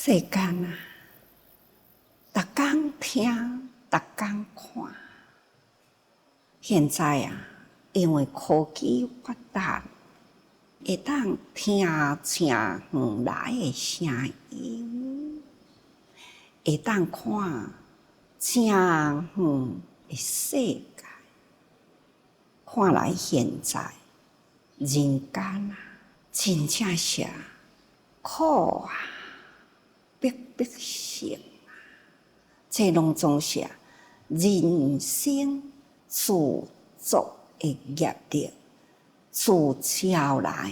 世间啊，逐工听，逐工看。现在啊，因为科技发达，会当听正远来的声音，会当看正远的世界。看来现在人间啊，真正是苦啊，逼性啊，这拢总是人生自作的业力，自招来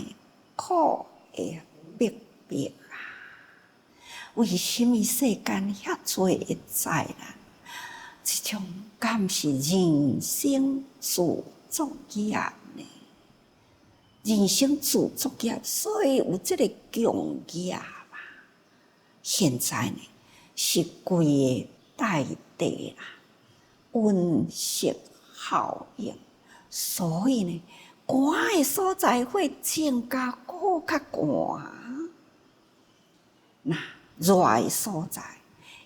苦的逼啊！为什么世间遐多的灾难？这种敢是人生自作业呢？人生自作业，所以有这个共业嘛。现在呢，是规个大地啦，温室效应，所以呢，寒的所在会增加更较寒，那热的所在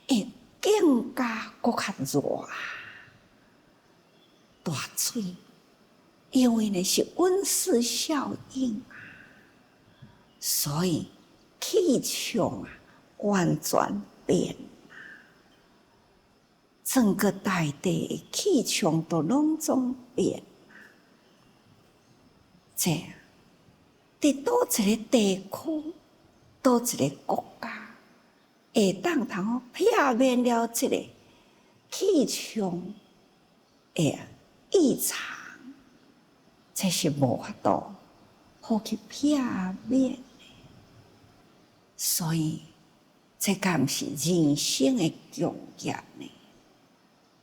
会更加更较热。大水，因为呢是温室效应啊，所以气象啊完全变。整个大地的气象都拢总变。这伫倒一个地区，倒一个国家，会当通避免了这个气象的异常，这是无法度好去避免的。所以，这敢是人生的共业呢？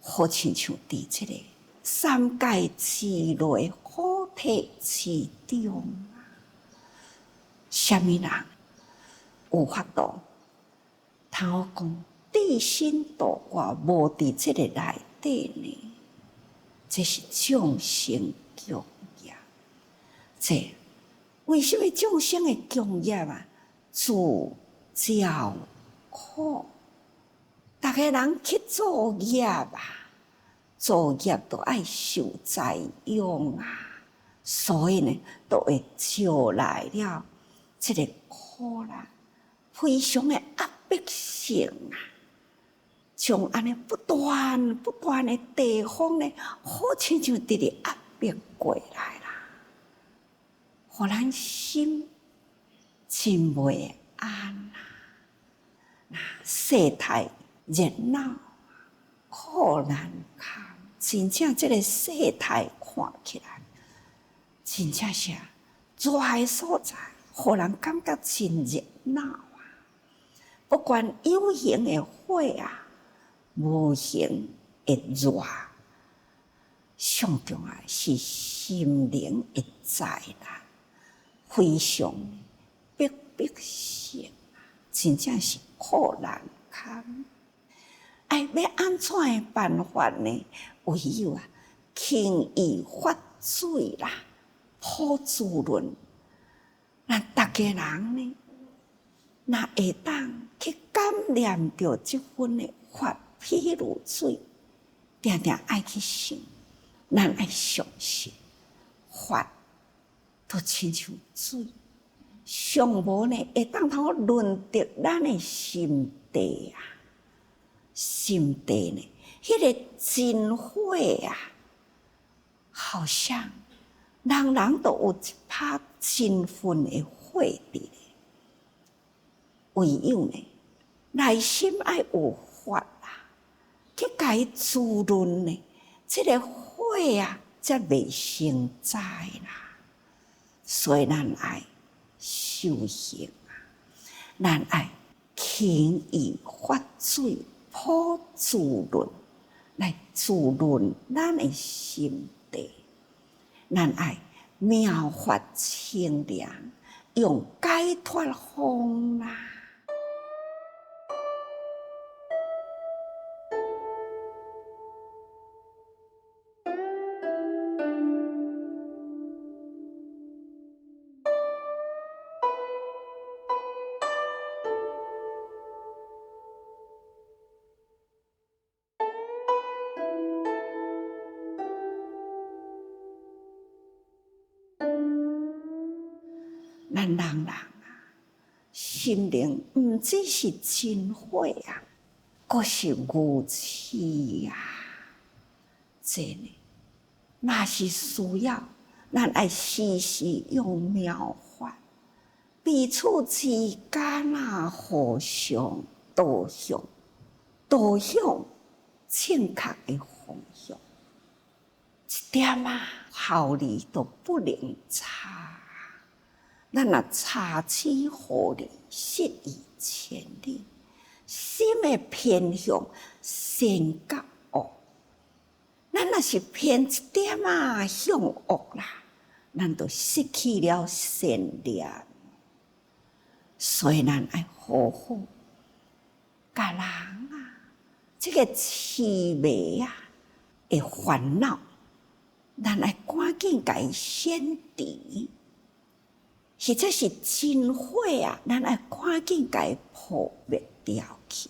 好亲像伫这个三界之内好体之中啊，什么人有法度通好讲地心度外无伫这个内底呢？这是众生共业。这为什么众生的共业啊？自招苦。大家人去作业啊，作业都爱受灾殃啊，所以呢，都会招来了这个苦难，非常的压迫性啊，从安尼不断的地方呢，好亲像直直压迫过来啦，互咱心真袂安啊。那世态热闹，苦难堪，真正这个世态看起来，真正是热的所在，互人感觉真热闹啊！不管有形的火啊，无形的热，上重要是心灵的灾难，非常逼性，真正是苦难堪。要安怎的办法呢？唯有轻易发水啦，普滋润。咱大家人呢，若会当去感染着这份的发譬如水，定定爱去想，咱爱相信，发都亲像水，上无呢会当通润得咱的心地啊。心地呢，迄个真火啊，好像人人都有一拍真粉的火伫咧。唯有呢，内心爱有法啊，去甲伊滋润呢，这个火啊，才袂成灾啦。所以咱爱修行啊，咱爱轻易发水。普滋润来滋润咱的心地，咱爱妙法清凉，用解脱方啦。咱人啊，心灵毋只是真火啊，阁是牛痴啊！真诶，若是需要，咱爱时时用妙法，彼此之间啊，互相导向正确诶方向，一点啊效力都不能差。咱若差之毫厘，失以千里。心诶偏向善甲恶，咱若是偏一点啊向恶啦，咱就失去了善良。所以咱爱好好甲人啊，这个痴迷啊的烦恼，咱爱赶紧甲伊显除。或者是真火啊，咱爱赶紧甲伊扑灭掉去。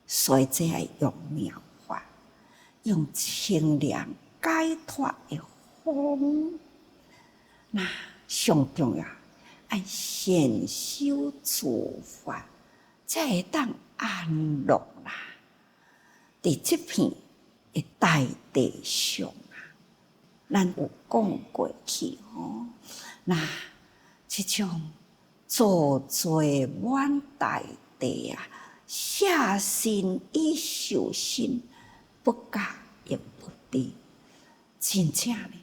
所以这爱用妙法，用清凉解脱的方。那上重要，爱先修诸法，才会当安乐啦。伫这片的大地上啊，咱有讲过去吼，那这种造罪满大地啊，下心以受心，不假也不低。真正呢，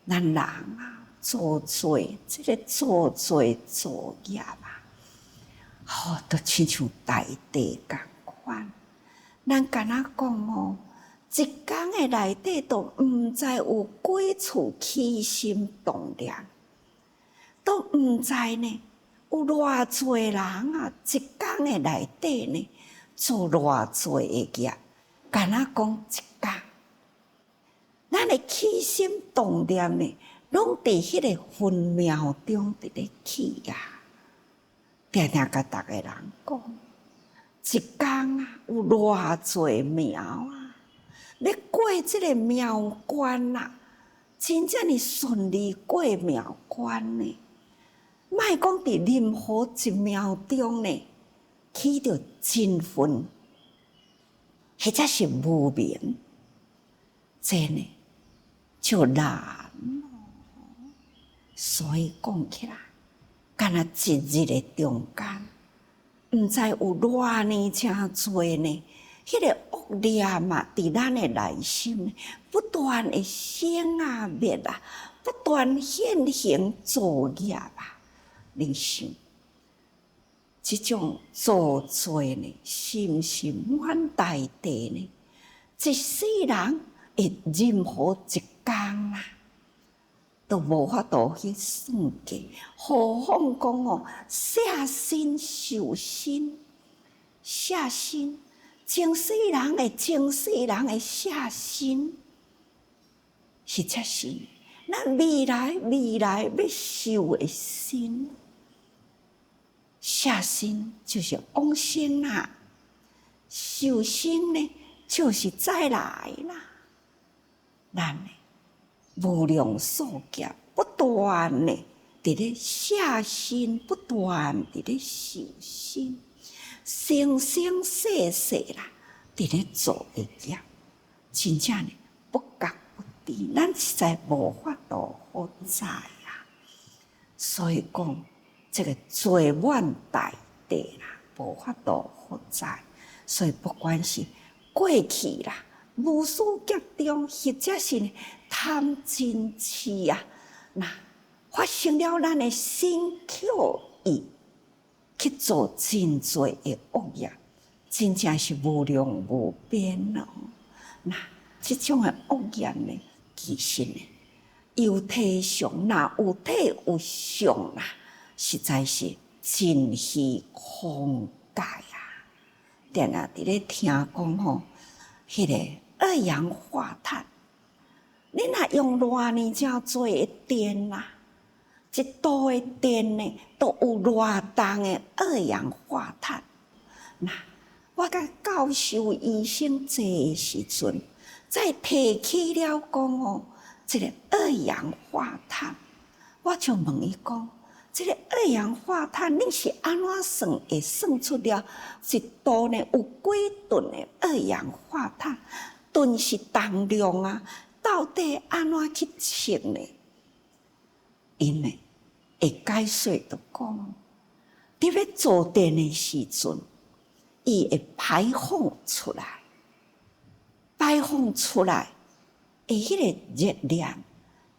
咱人啊，造罪，这个造罪造业啊，都亲像大地共款。咱敢若讲哦，一天的内底都毋知有几处起心动念。都毋知呢，有偌侪人啊，一天的内底呢，做偌侪的业，敢若讲一天，咱的起心动念呢，拢伫迄个分秒中伫咧起啊。定定甲逐个人讲，一天啊，有偌侪秒啊，要过即个秒关啊，真正是顺利过秒关呢。莫讲伫任何一秒钟呢，起着真分，或者是无明，真呢就难咯。所以讲起来，敢若一日的中间，毋知有偌呢真侪呢，迄个恶念啊，伫咱的内心不断的生啊灭啊，不断现行作业啊。你想，这种造罪呢，是毋是满大地呢？一世人的任何一天啊，都无法度去算计。何况讲哦，下身受身，下身前世人的前世人的下身，实则是咱未来要受的身。下身就是往生啦，受身呢就是再来啦。咱呢无量数劫不断呢伫咧下身，不断伫咧受身，生生世世啦伫咧做的业，真正呢不觉不知，咱实在无法度好知啊。所以讲。这个罪满大地啦，无法度好知，所以不管是过去啦，无数劫中，或者是贪嗔痴啊，那发生了咱的身口意，去做真多的恶业，真正是无量无边哦。那这种的恶业呢，其实呢，有体上，若有体有相啦。实在是真虚空界啊！定啊，伫咧听讲吼，迄个二氧化碳，你若用偌呢正多的电啦，一度的电呢，都有偌重的二氧化碳。那我甲教授医生坐的时阵，再提起了讲哦，这个二氧化碳，我就问伊讲。这个二氧化碳，你是安怎算会算出了一度呢？有几吨的二氧化碳？吨是重量啊，到底安怎去测呢？因为会解说就讲，伫要做电的时阵，伊会排放出来，的迄个热量、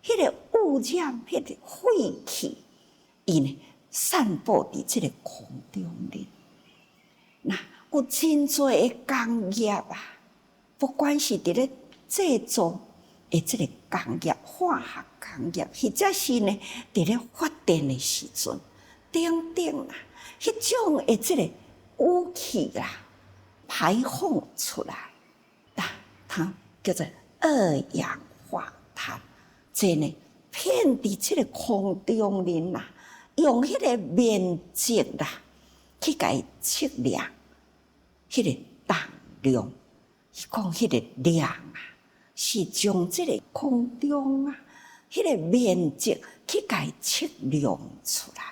迄个污染、迄个废气。伊呢散布伫即个空中哩，那有真多的工业啊，不管是伫咧制造的即个工业、化学工业，或者是呢伫咧发电的时阵，等等啦，迄种的即个污气啦排放出来，它叫做二氧化碳，这呢遍伫即个空中哩啦。用迄个面积啦，去甲伊测量，迄个重量，是讲迄个量啊，是从即个空中啊，迄个面积去甲伊测量出来。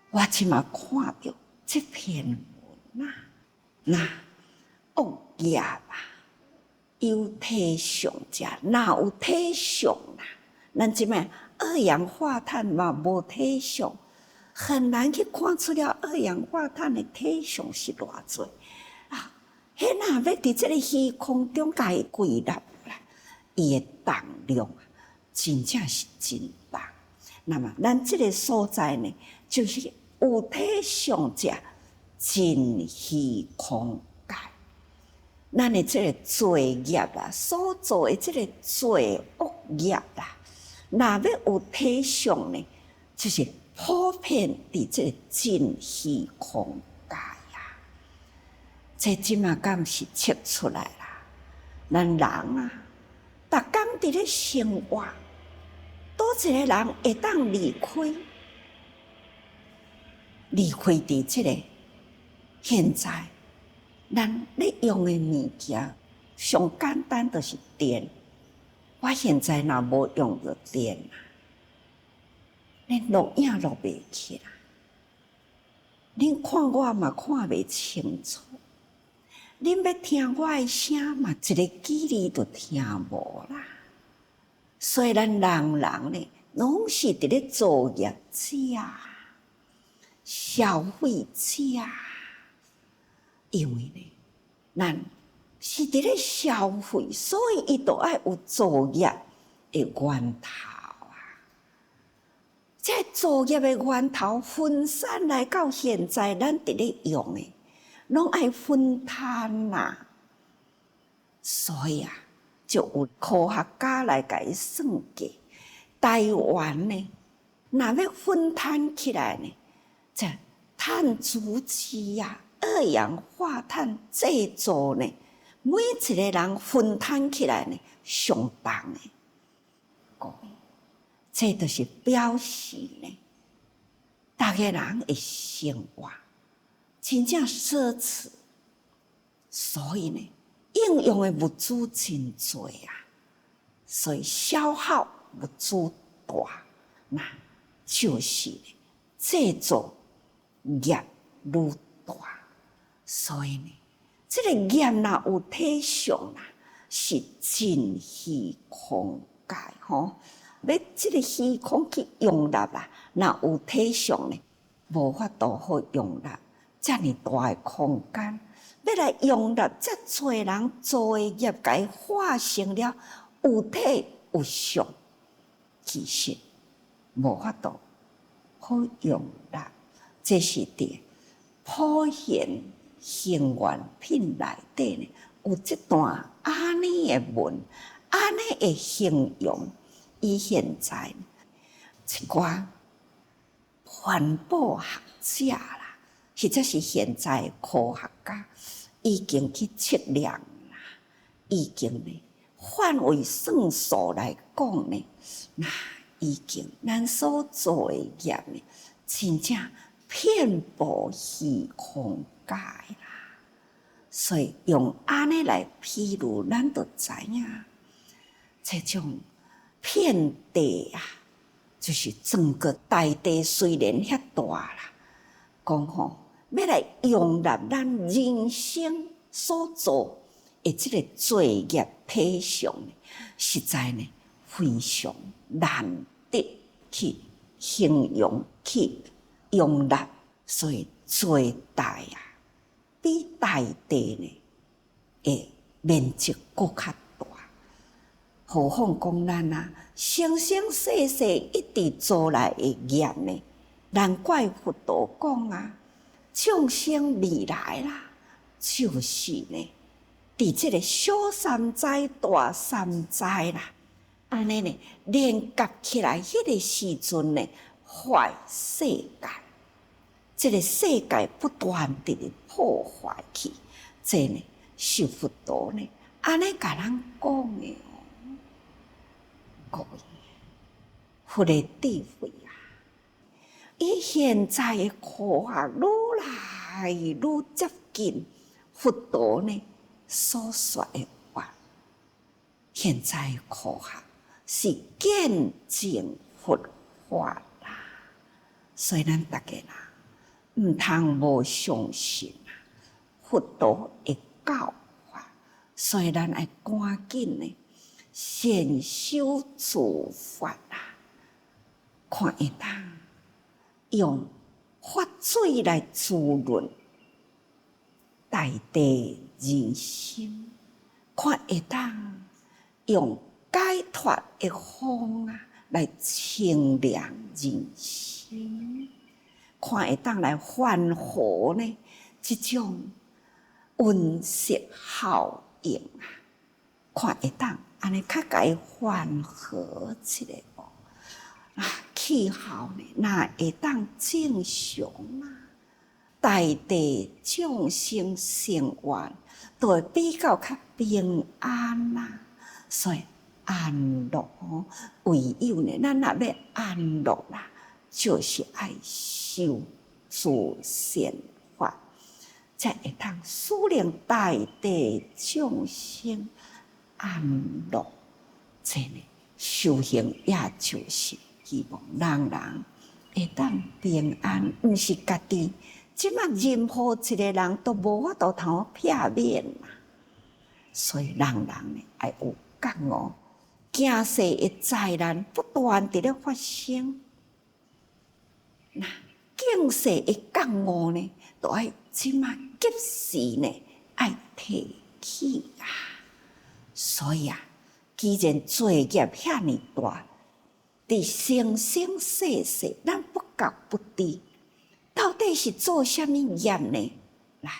我即马看到这篇文啊，那恶业啊，有体相者，哪有体相啦？咱即摆二氧化碳嘛无体相，很难去看出了二氧化碳的体相是偌济啊！迄若要伫即个虚空中甲伊归纳啦，伊的重量真正是真重。那么咱即个所在呢，就是有体相者真虚空界。咱的即个罪业啦，所做的即个罪恶业啦，若要有体相呢，就是普遍伫即个真虚空界啊。这即马敢是测出来啦。咱人啊，逐工伫咧生活，倒一个人会当离开伫即个现在，咱咧用的物件，上简单就是电。我现在若无用着电啊，恁录影录袂起来，恁看我嘛看袂清楚，恁要听我的声嘛，一个记忆都听无啦。所以咱人呢，拢是伫咧造业者、消费者，因为呢，咱是伫咧消费，所以伊就爱有造业的源头啊。这造业的源头分散来到现在，咱伫咧用的，拢爱分摊啦。所以啊，就有科学家来甲伊算计，台湾呢，若要分摊起来呢，这碳足迹啊，二氧化碳制造呢，每一个人分摊起来呢，相同的。这就是表示呢，大家人的生活真正奢侈，所以呢，应用的物资真多啊，所以消耗物资大，那就是呢，制造业愈大，所以呢，这个业若有体相啦，是真虚空界吼。要这个虚空去容纳啦，若有体相呢，无法度好容纳遮尔大的空间。要来容纳遮侪人做的业，甲伊化成了有体有相，其实无法度好容纳。这是伫普贤行愿品内底呢，有这段安尼的文，安尼的形容，以现在一寡环保学者啦，或者是现在的科学家，已经去测量啦，已经呢换位算数来讲呢，那已经咱所做的业呢，真正遍布虚空界啦。所以用安尼来譬如，咱就知影，这种遍地啊，就是整个大地虽然遐大啦，讲吼要来容纳咱人生所做的这个罪业体相，实在呢非常难得去形容去容纳，所以最大啊，比大地呢的面积更较大。何况讲咱啊，生生世世一直做来的业呢？难怪佛陀讲啊，众生未来啦，就是呢，伫这个小三灾、大三灾啦，安尼呢连接起来，迄个时阵呢，坏世界，这个世界不断地破坏去，这呢是佛陀呢安尼甲咱讲的。各位，佛的智慧啊，以现在的科学愈来愈接近佛陀呢所说的话。现在的科学是见证佛法啦，所以咱大家啦，毋通无相信啊佛陀的教法，所以咱爱赶紧呢。先修自法啊，看会当用法水来滋润大地人心，看会当用解脱的风啊来清凉人心，看会当来缓和呢这种温室效应啊，看会当。安尼较甲伊缓和起来哦，啊，气候呢，那会当正常啊，大地众生生活都会比较较平安啦，所以安乐哦，唯有呢，咱若要安乐啦，就是爱修自善法，才会当使令大地众生。安乐，这呢修行也就是希望人人会当平安，毋是家己。即马任何一个人都无法度通避免啦，所以人人呢爱有觉悟，惊世的灾难不断伫咧发生，那警世的觉悟呢，都爱即马及时呢爱提起啊。所以啊，既然罪业遐尼大，伫生生世世，咱不觉不知，到底是做啥物业呢？来，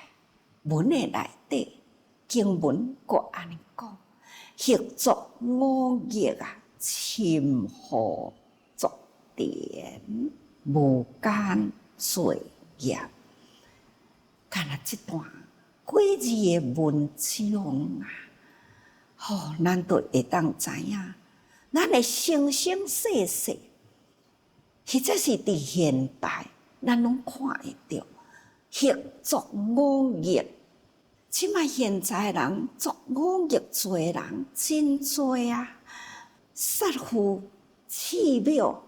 文的内底经文阁安尼讲：习作五业啊，侵祸作典，无间罪业。干那这段几字的文章啊！咱都会当知影，咱的生生世世，或者是伫现代，咱拢看会到，习作五业。即卖现在人作五业做人真多啊，杀父、弃庙、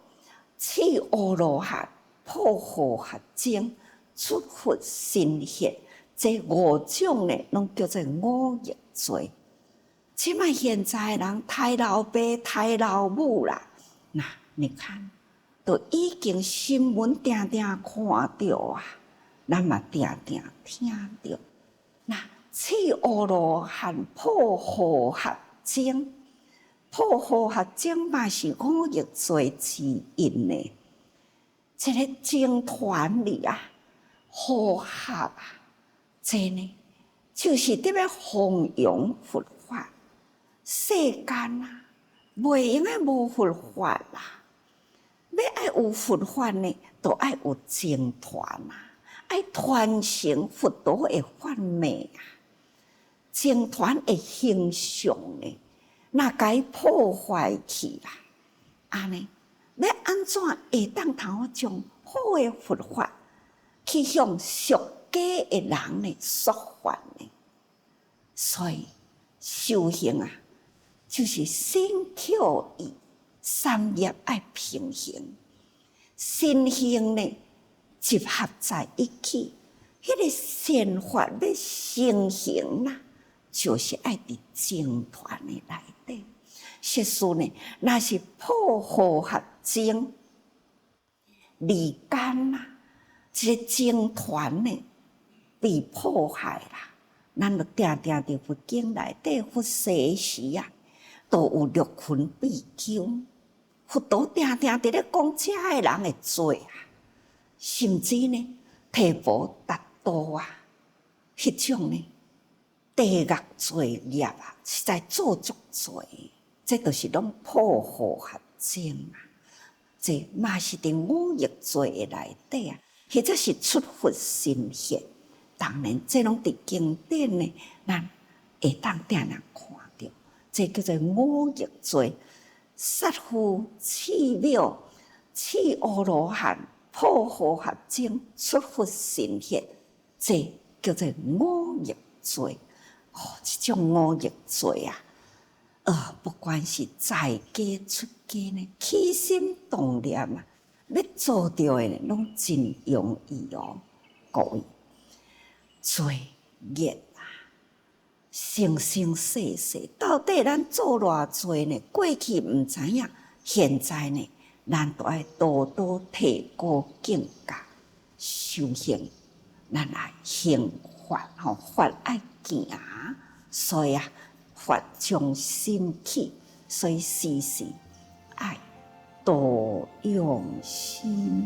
弃恶罗汉、破坏合精、出佛心血，这五种呢，拢叫做五业罪。即卖现在人太老爸、太老母啦，那你看，都已经新闻定定看到啊，咱嘛定定听到。那弃恶罗汉、破坏合精，破坏合精嘛是五业罪之一呢。这个经团里啊，和合啊，这呢就是伫要弘扬佛法。世间啊，袂用诶无佛法啦。要爱有佛法呢，就爱有僧团啊，爱传承佛陀诶法脉啊。僧团诶形象呢，若该破坏去啦，安尼要安怎会当通将好诶佛法去向俗家诶人呢说法呢？所以修行啊，就是身口意三业爱平衡，身心呢集合在一起，迄个善法要成形啦，就是爱伫僧团的内底。实事呢，若是破和合僧离间啦，一个僧团呢被破坏啦，咱就定定伫佛经内底佛世时啊，都有六群比丘。佛陀定定伫咧讲遮个人的罪啊，甚至呢提婆达多啊，迄种呢地狱罪业啊，实在做足罪，这就是拢破和合僧啊。这嘛是伫五逆罪的内底啊，或者是出佛心现。当然，这拢伫经典呢，咱会当定定看到，这叫做五逆罪。杀父、弃廟、弃阿羅漢、破和合僧、出佛心現，這叫做五逆罪。這種五逆罪啊，不管是在家出家呢，起心動念啊，要做到的呢，攏真容易哦。各位，罪孽生生世世，到底咱做偌濟呢？過去毋知影，現在呢，咱都愛多多提高境界，修行，咱來行法法愛行，所以法從心起，所以時時愛多用心。